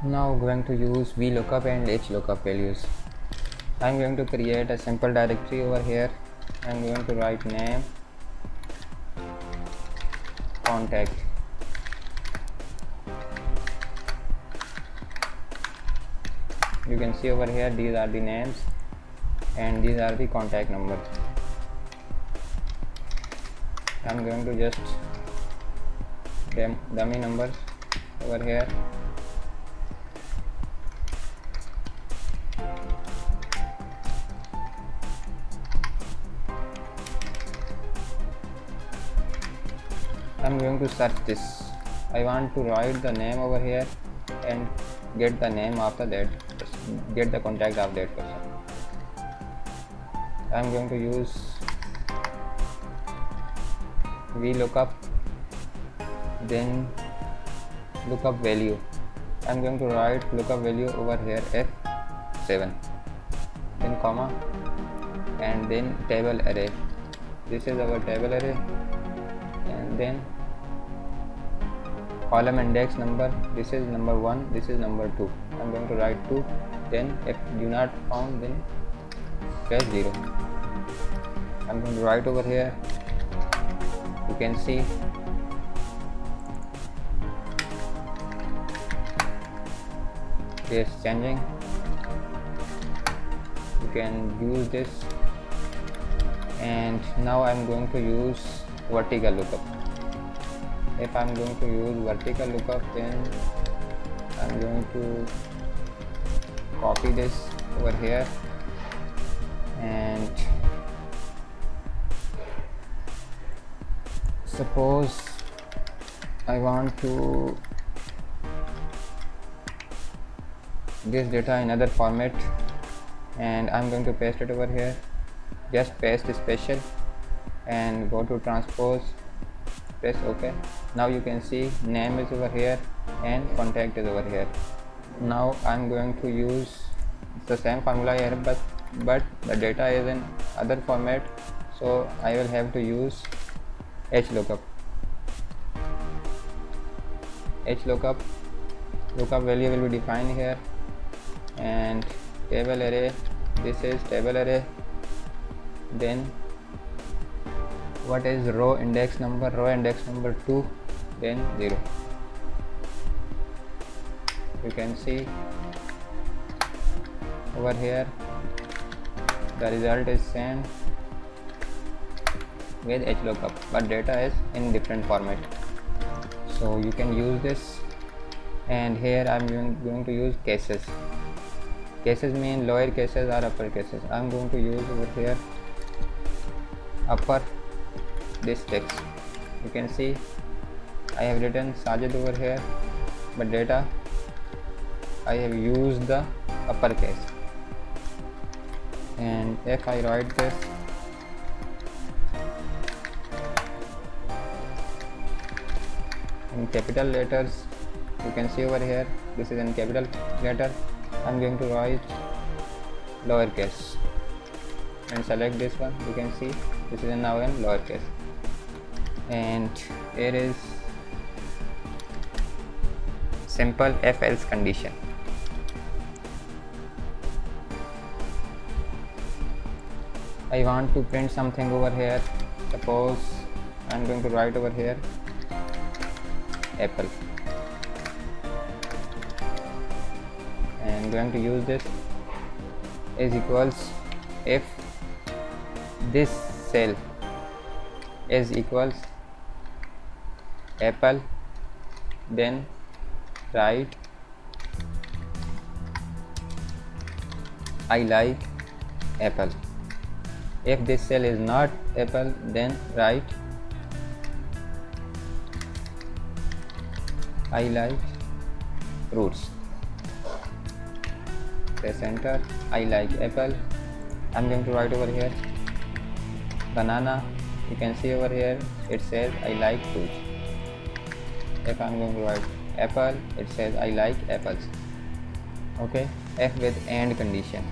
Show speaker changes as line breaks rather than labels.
Now going to use VLOOKUP and HLOOKUP values. I'm going to create a simple directory over here. I'm going to write name, contact. You can see over here these are the names and these are the contact numbers. I'm going to just dummy numbers over here. I'm going to search this. I want to write the name over here and get the name after that, get the contact of that person. I'm going to use VLOOKUP, then lookup value. I'm going to write lookup value over here F7, then comma, and then table array. This is our table array, and then column index number. This is number 1, this is number 2. I'm going to write 2, then if do not found, then press 0. I'm going to write over here. You can see it's changing. You can use this, and now I'm going to use vertical lookup. If I'm going to use vertical lookup, then I'm going to copy this over here and suppose I want to this data in other format, and I'm going to paste it over here. Just paste special and go to transpose, press OK. Now you can see name is over here and contact is over here. Now I'm going to use the same formula here, but the data is in other format, so I will have to use HLOOKUP. HLOOKUP lookup value will be defined here, and table array, this is table array, then what is row index number 2, then 0. You can see over here the result is same with HLOOKUP, but data is in different format, so you can use this. And here I'm going to use cases. Cases mean lower cases or upper cases. I'm going to use over here upper this text. You can see I have written Sajid over here, but data I have used the uppercase. And if I write this in capital letters, you can see over here this is in capital letter. I'm going to write lowercase and select this one. You can see this is now in lowercase, and here is simple if else condition. I want to print something over here. Suppose I'm going to write over here apple, and going to use this is equals if this cell is equals apple, then write I like apple. If this cell is not apple, then write I like fruits. Press enter. I like apple. I'm going to write over here banana. You can see over here it says I like fruits. If I'm going to write apple, it says I like apples. Okay, F with AND condition.